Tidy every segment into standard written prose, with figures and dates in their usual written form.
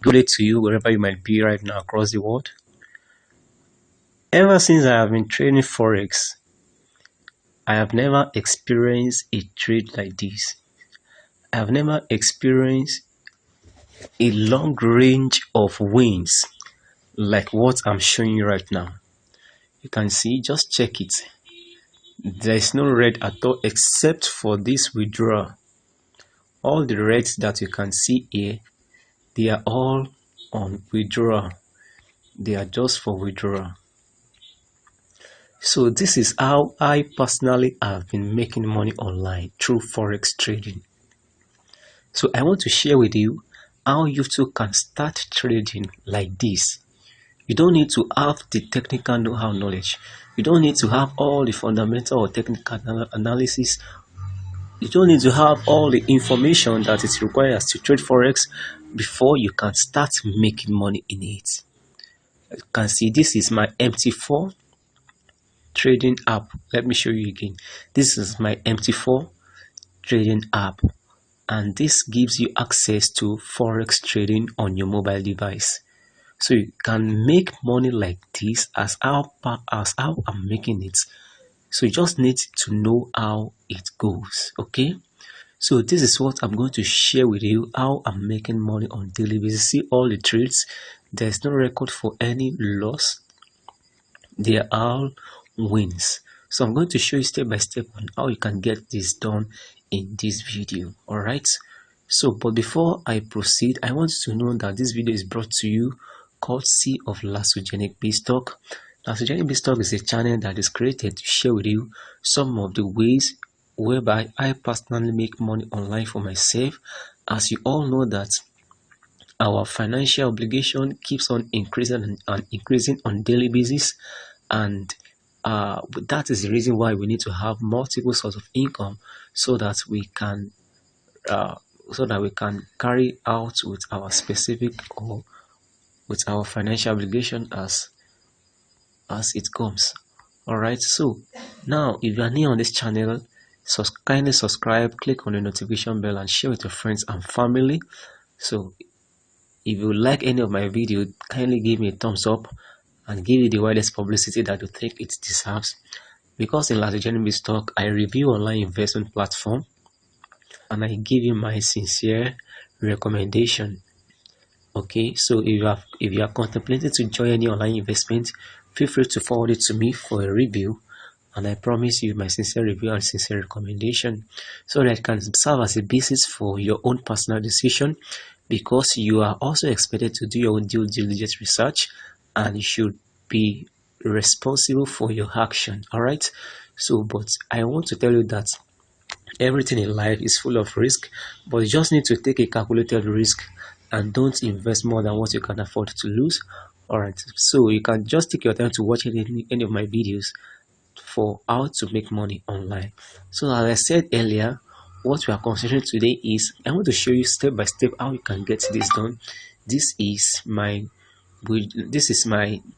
Good day to you wherever you might be right now across the world. Ever since I have been trading Forex, I have never experienced a trade like this. I have never experienced a long range of wins like what I'm showing you right now. You can see, just check it. There is no red at all except for this withdrawal. All the reds that you can see here, they are all on withdrawal. They are just for withdrawal. So this is how I personally have been making money online through Forex trading. So I want to share with you how you too can start trading like this. You don't need to have the technical know-how knowledge. You don't need to have all the fundamental or technical analysis. You don't need to have all the information that it requires to trade Forex before you can start making money in it. You can see this is my MT4 trading app. Let me show you again. This is my MT4 trading app, and this gives you access to Forex trading on your mobile device. So you can make money like this as how I'm making it. So you just need to know how it goes. Okay, so this is what I'm going to share with you, how I'm making money on daily basis. See all the trades. There's no record for any loss. They are all wins. So I'm going to show you step by step on how you can get this done in this video. All right, so but before I proceed, I want you to know that this video is brought to you courtesy of LASOJENIC BIZZTALK. LASOJENIC BIZZTALK is a channel that is created to share with you some of the ways whereby I personally make money online for myself. As you all know that our financial obligation keeps on increasing and increasing on daily basis, and that is the reason why we need to have multiple sources of income so that we can carry out with our specific or with our financial obligation as it comes. All right, so now if you are new on this channel, kindly subscribe, click on the notification bell, and share with your friends and family. So if you like any of my videos, kindly give me a thumbs up and give it the widest publicity that you think it deserves. Because in LASOJENIC BIZZTALK, I review online investment platform and I give you my sincere recommendation. Okay, so if you are contemplating to join any online investment, feel free to forward it to me for a review, and I promise you my sincere review and sincere recommendation so that it can serve as a basis for your own personal decision, because you are also expected to do your own due diligence research and you should be responsible for your action. All right, so but I want to tell you that everything in life is full of risk, but you just need to take a calculated risk and don't invest more than what you can afford to lose. All right, so you can just take your time to watch any of my videos for how to make money online. So as I said earlier, what we are considering today is I want to show you step by step how you can get this done. This is my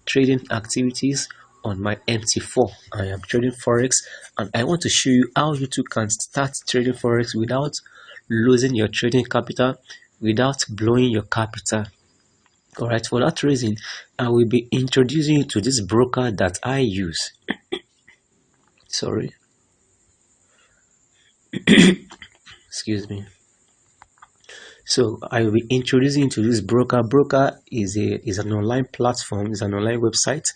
trading activities on my MT4. I am trading Forex, and I want to show you how you too can start trading Forex without losing your trading capital, without blowing your capital. All right, for that reason, I will be introducing you to this broker that I use. Sorry. Excuse me. So I will be introducing you to this broker. Broker is an online platform, is an online website.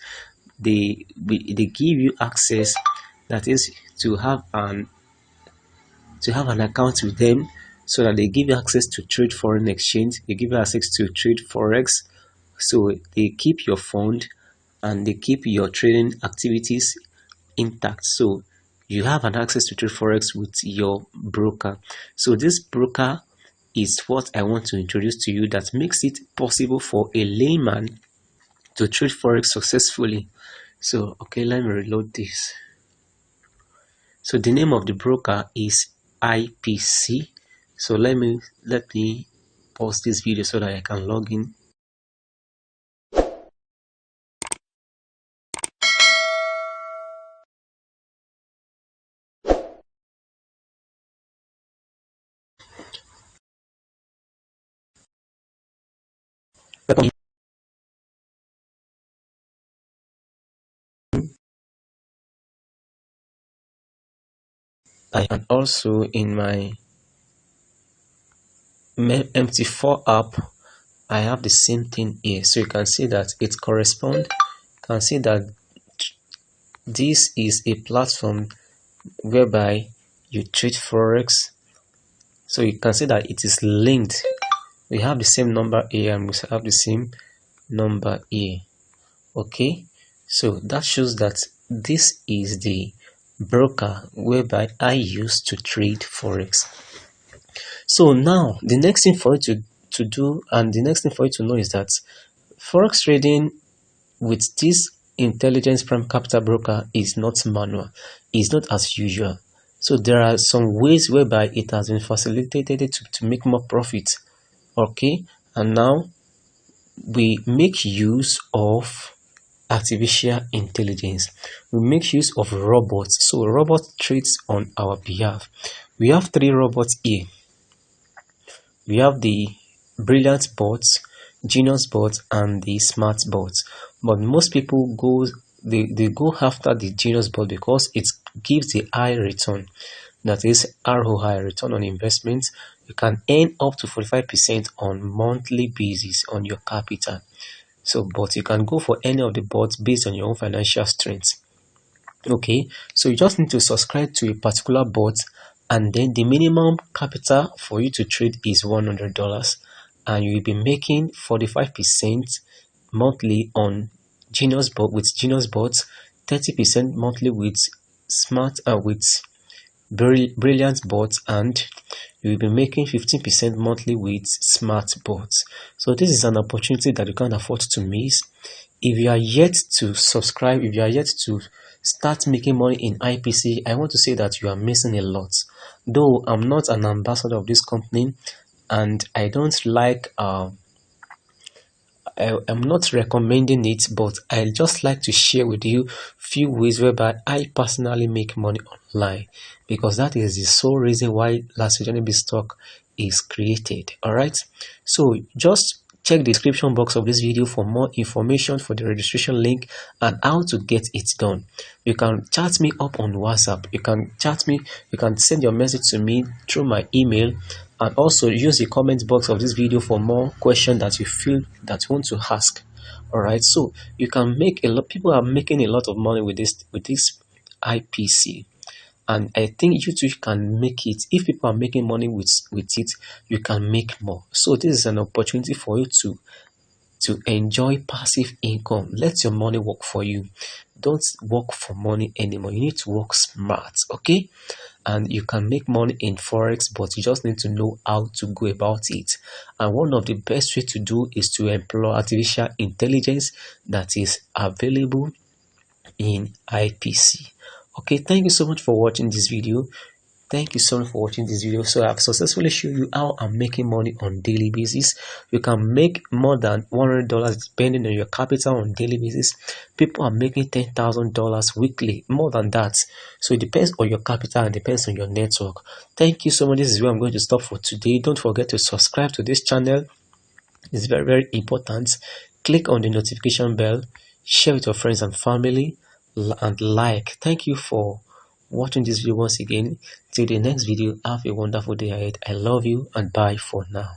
They give you access, that is to have an account with them, so that they give you access to trade foreign exchange, they give you access to trade Forex. So they keep your fund and they keep your trading activities intact. So you have an access to trade Forex with your broker. So this broker is what I want to introduce to you, that makes it possible for a layman to trade Forex successfully. So okay, let me reload this. So the name of the broker is IPC. So let me pause this video so that I can log in. And also in my MT4 app, I have the same thing here. So you can see that it corresponds. You can see that this is a platform whereby you trade forex. So you can see that it is linked. We have the same number here and we have the same number here. Okay, so that shows that this is the broker whereby I use to trade forex. So now the next thing for you to do, and the next thing for you to know, is that forex trading with this intelligence prime capital broker is not manual, it's not as usual. So there are some ways whereby it has been facilitated to make more profit. Okay, and now we make use of artificial intelligence. We make use of robots. So robot trades on our behalf. We have 3 robots here. We have the brilliant bots, genius bots, and the smart bots. But most people they go after the genius bot because it gives the high return. That is ROI, return on investment. You can earn up to 45% on monthly basis on your capital. So, but you can go for any of the bots based on your own financial strength. Okay, so you just need to subscribe to a particular bot, and then the minimum capital for you to trade is $100, and you will be making 45% monthly on Genius Bot with Genius Bots, 30% monthly with Smart with Brilliant Bots, and you will be making 15% monthly with Smart Bots. So this is an opportunity that you can't afford to miss. If you are yet to subscribe, if you are yet to start making money in IPC, I want to say that you are missing a lot. Though I'm not an ambassador of this company, and I don't like I'm not recommending it, but I just like to share with you few ways whereby I personally make money online, because that is the sole reason why LASOJENIC BIZZTALK is created. Alright, so just check the description box of this video for more information, for the registration link and how to get it done. You can chat me up on WhatsApp, you can chat me, you can send your message to me through my email, and also use the comment box of this video for more questions that you feel that you want to ask. All right, so you can make a lot, people are making a lot of money with this IPC, and I think you too can make it. If people are making money with it, you can make more. So this is an opportunity for you to enjoy passive income. Let your money work for you. Don't work for money anymore. You need to work smart. Okay, and you can make money in forex, but you just need to know how to go about it. And one of the best way to do is to employ artificial intelligence that is available in IPC. Okay, thank you so much for watching this video. Thank you so much for watching this video. So I've successfully shown you how I'm making money on daily basis. You can make more than $100 depending on your capital on daily basis. People are making $10,000 weekly, more than that. So it depends on your capital and depends on your network. Thank you so much. This is where I'm going to stop for today. Don't forget to subscribe to this channel. It's very, very important. Click on the notification bell, share with your friends and family, and like. Thank you for watching this video once again. Till the next video, have a wonderful day ahead. I love you and bye for now.